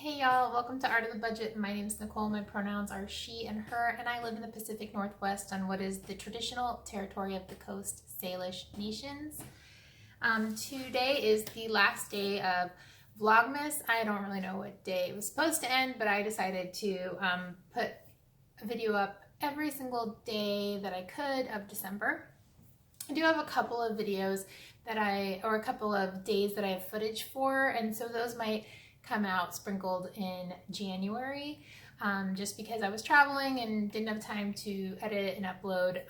Hey y'all, welcome to Art of the Budget. My name is Nicole, my pronouns are she and her, and I live in the Pacific Northwest on what is the traditional territory of the Coast Salish Nations. Today is the last day of vlogmas. I don't really know what day it was supposed to end, but I decided to put a video up every single day that I could of December. I do have a couple of videos or a couple of days that I have footage for, and so those might come out sprinkled in January, just because I was traveling and didn't have time to edit and upload.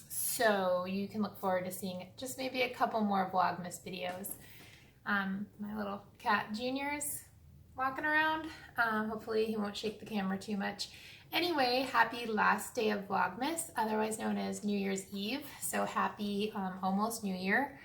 So you can look forward to seeing just maybe a couple more Vlogmas videos. My little cat Junior's walking around. Hopefully he won't shake the camera too much. Anyway, happy last day of Vlogmas, otherwise known as New Year's Eve. So happy almost New Year.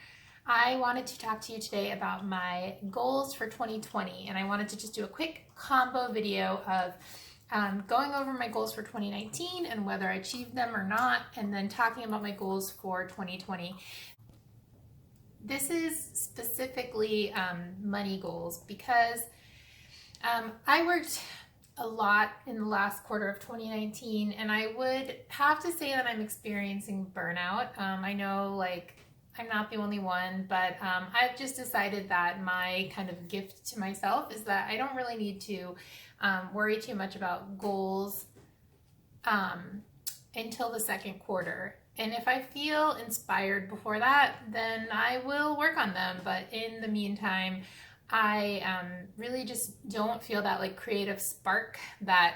I wanted to talk to you today about my goals for 2020, and I wanted to just do a quick combo video of going over my goals for 2019 and whether I achieved them or not, and then talking about my goals for 2020. This is specifically money goals because I worked a lot in the last quarter of 2019, and I would have to say that I'm experiencing burnout. I know, like, I'm not the only one, but I've just decided that my kind of gift to myself is that I don't really need to worry too much about goals until the second quarter. And if I feel inspired before that, then I will work on them. But in the meantime, I really just don't feel that like creative spark that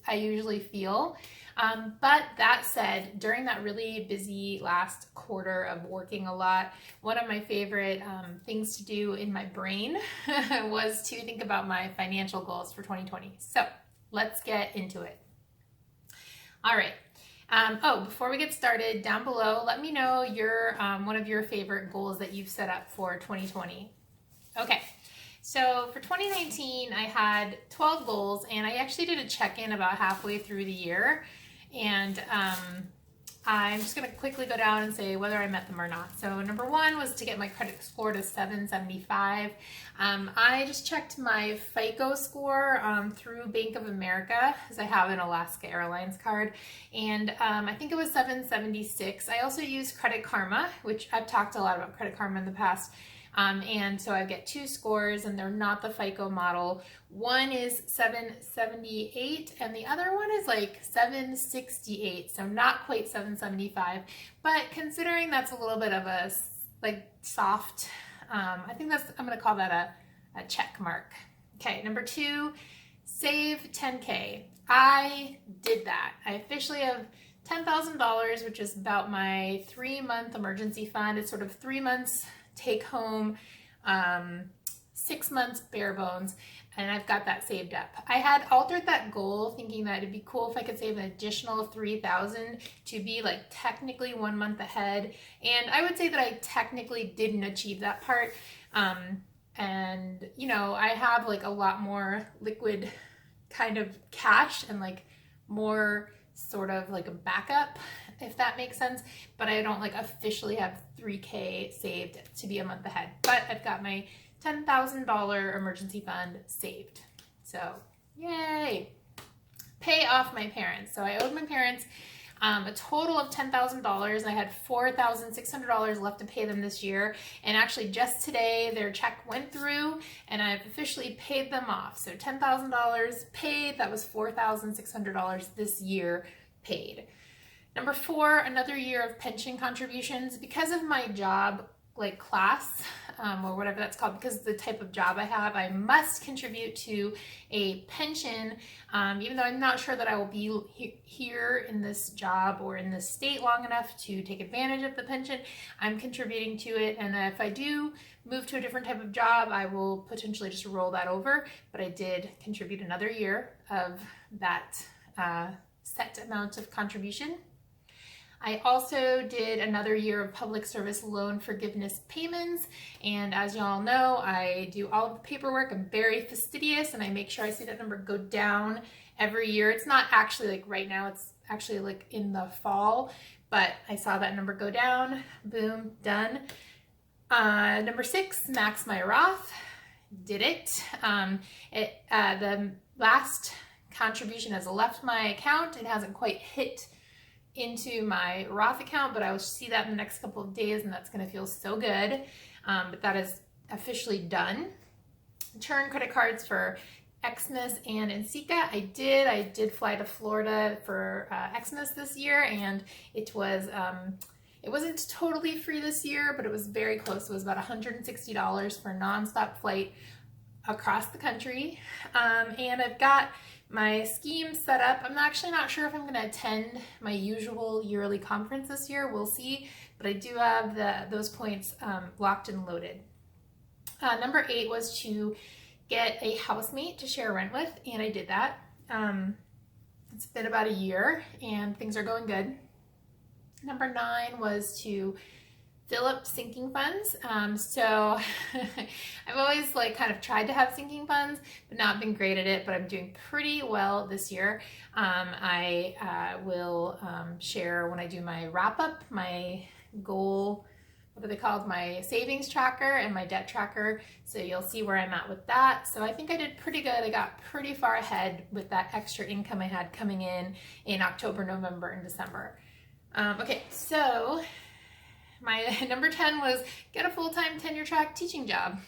I usually feel. But that said, during that really busy last quarter of working a lot, one of my favorite things to do in my brain was to think about my financial goals for 2020. So let's get into it. All right. Before we get started, down below, let me know one of your favorite goals that you've set up for 2020. Okay, so for 2019, I had 12 goals, and I actually did a check-in about halfway through the year, and I'm just going to quickly go down and say whether I met them or not. So number one was to get my credit score to 775. I just checked my FICO score through Bank of America, as I have an Alaska Airlines card, and I think it was 776. I also use Credit Karma, which I've talked a lot about Credit Karma in the past. And so I get two scores, and they're not the FICO model. One is 778 and the other one is like 768, so not quite 775, but considering that's a little bit of a like soft, I'm gonna call that a check mark. Okay, number two, save 10K. I did that. I officially have $10,000, which is about my 3-month emergency fund. It's sort of 3 months take home, 6 months bare bones, and I've got that saved up. I had altered that goal thinking that it'd be cool if I could save an additional $3,000 to be like technically 1 month ahead, and I would say that I technically didn't achieve that part. And you know, I have like a lot more liquid kind of cash and like more sort of like a backup, if that makes sense, but I don't like officially have 3K saved to be a month ahead, but I've got my $10,000 emergency fund saved. So yay, pay off my parents. So I owed my parents a total of $10,000. I had $4,600 left to pay them this year, and actually just today their check went through and I've officially paid them off. So $10,000 paid, that was $4,600 this year paid. Number four, another year of pension contributions. Because of my job, like class, or whatever that's called, because of the type of job I have, I must contribute to a pension, even though I'm not sure that I will be here in this job or in this state long enough to take advantage of the pension. I'm contributing to it, and if I do move to a different type of job, I will potentially just roll that over, but I did contribute another year of that set amount of contribution. I also did another year of public service loan forgiveness payments, and as y'all know, I do all of the paperwork. I'm very fastidious, and I make sure I see that number go down every year. It's not actually like right now, it's actually like in the fall, but I saw that number go down. Boom, done. Number six, max my Roth. did it. The last contribution has left my account. It hasn't quite hit into my Roth account, but I will see that in the next couple of days, and that's going to feel so good. But that is officially done. Turn credit cards for Xmas and Ensika. I did fly to Florida for Xmas this year, and it was it wasn't totally free this year, but it was very close. It was about $160 for a nonstop flight across the country. And I've got my scheme set up. I'm actually not sure if I'm going to attend my usual yearly conference this year. We'll see, but I do have those points locked and loaded. Number 8 was to get a housemate to share rent with, and I did that. It's been about a year, and things are going good. Number 9 was to fill up sinking funds. So I've always kind of tried to have sinking funds, but not been great at it, but I'm doing pretty well this year. I will share when I do my wrap up, my goal, what are they called? My savings tracker and my debt tracker. So you'll see where I'm at with that. So I think I did pretty good. I got pretty far ahead with that extra income I had coming in October, November, and December. Okay, so my number 10 was get a full-time tenure track teaching job.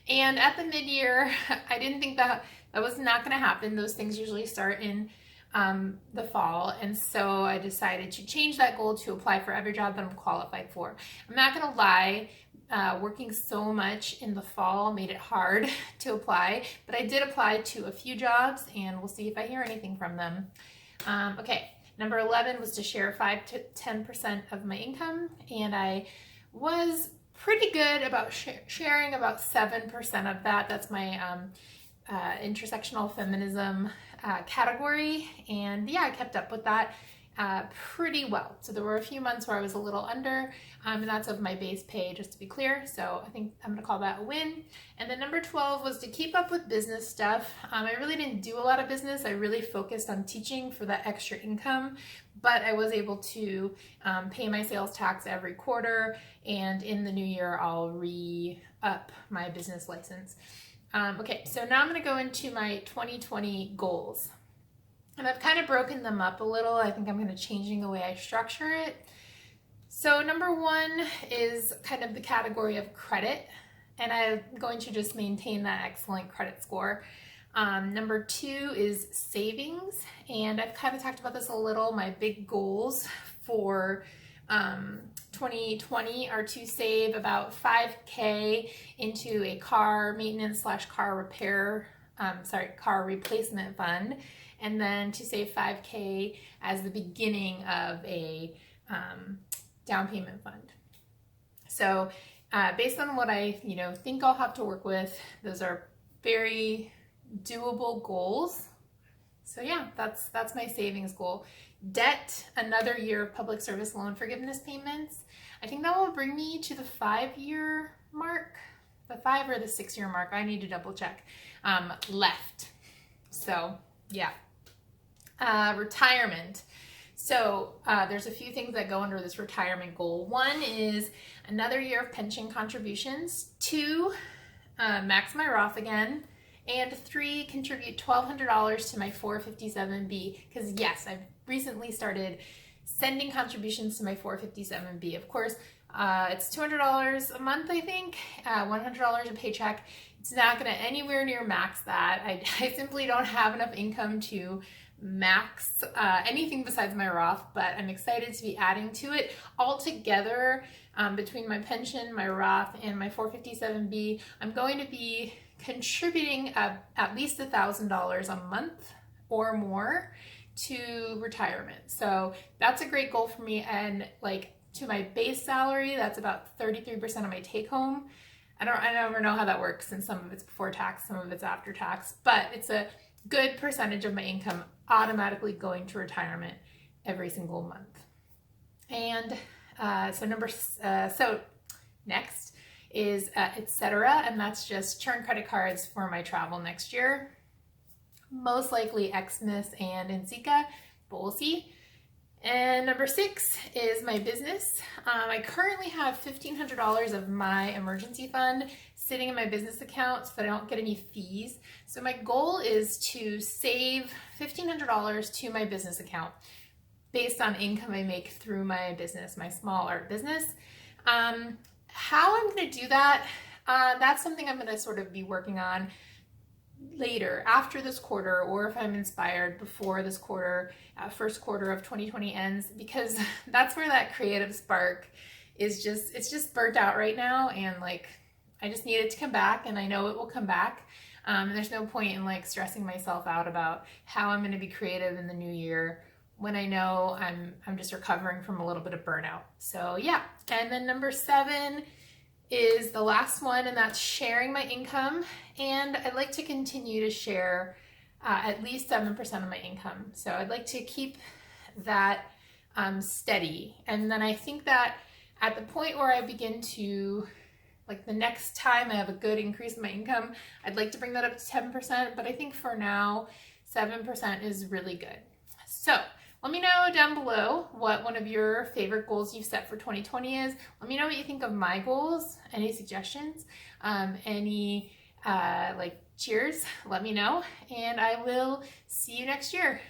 And at the mid-year, I didn't think that was not going to happen. Those things usually start in the fall, and so I decided to change that goal to apply for every job that I'm qualified for. I'm not going to lie, working so much in the fall made it hard to apply, but I did apply to a few jobs, and we'll see if I hear anything from them. Okay. Number 11 was to share 5 to 10% of my income, and I was pretty good about sharing about 7% of that. That's my intersectional feminism category, and yeah, I kept up with that pretty well. So there were a few months where I was a little under, and that's of my base pay, just to be clear. So I think I'm gonna call that a win. And then number 12 was to keep up with business stuff. I really didn't do a lot of business. I really focused on teaching for that extra income, but I was able to pay my sales tax every quarter, and in the new year, I'll re-up my business license. Okay, so now I'm gonna go into my 2020 goals. And I've kind of broken them up a little. I think I'm going to changing the way I structure it. So number 1 is kind of the category of credit, and I'm going to just maintain that excellent credit score. Number 2 is savings, and I've kind of talked about this a little. My big goals for 2020 are to save about $5,000 into a car maintenance / car repair, car replacement fund, and then to save $5,000 as the beginning of a down payment fund. So based on what I think I'll have to work with, those are very doable goals. So yeah, that's my savings goal. Debt, another year of public service loan forgiveness payments. I think that will bring me to the 5-year mark, the 5 or the 6-year mark. I need to double check left. So yeah. Retirement. So there's a few things that go under this retirement goal. 1 is another year of pension contributions. 2, max my Roth again. And 3, contribute $1,200 to my 457B. Because yes, I've recently started sending contributions to my 457B. Of course, it's $200 a month, I think, $100 a paycheck. It's not going to anywhere near max that. I simply don't have enough income to max anything besides my Roth, but I'm excited to be adding to it. Altogether, between my pension, my Roth, and my 457B, I'm going to be contributing at least $1,000 a month or more to retirement. So that's a great goal for me, and to my base salary, that's about 33% of my take home. I never know how that works, since some of it's before tax, some of it's after tax, but it's a good percentage of my income automatically going to retirement every single month. And so next is etc., and that's just churn credit cards for my travel next year. Most likely Xmas and Ensika, but we'll see. And number 6 is my business. I currently have $1,500 of my emergency fund sitting in my business account so that I don't get any fees. So my goal is to save $1,500 to my business account based on income I make through my business, my small art business. How I'm going to do that, that's something I'm going to sort of be working on later, after this quarter, or if I'm inspired before this quarter, first quarter of 2020 ends, because that's where that creative spark is it's just burnt out right now, and like I just need it to come back, and I know it will come back. And there's no point in like stressing myself out about how I'm going to be creative in the new year when I know I'm just recovering from a little bit of burnout. So yeah. And then number 7 is the last one, and that's sharing my income. And I'd like to continue to share at least 7% of my income. So I'd like to keep that steady. And then I think that at the point where I begin to, like the next time I have a good increase in my income, I'd like to bring that up to 10%. But I think for now, 7% is really good. So let me know down below what one of your favorite goals you've set for 2020 is. Let me know what you think of my goals, any suggestions, any like cheers, let me know, and I will see you next year.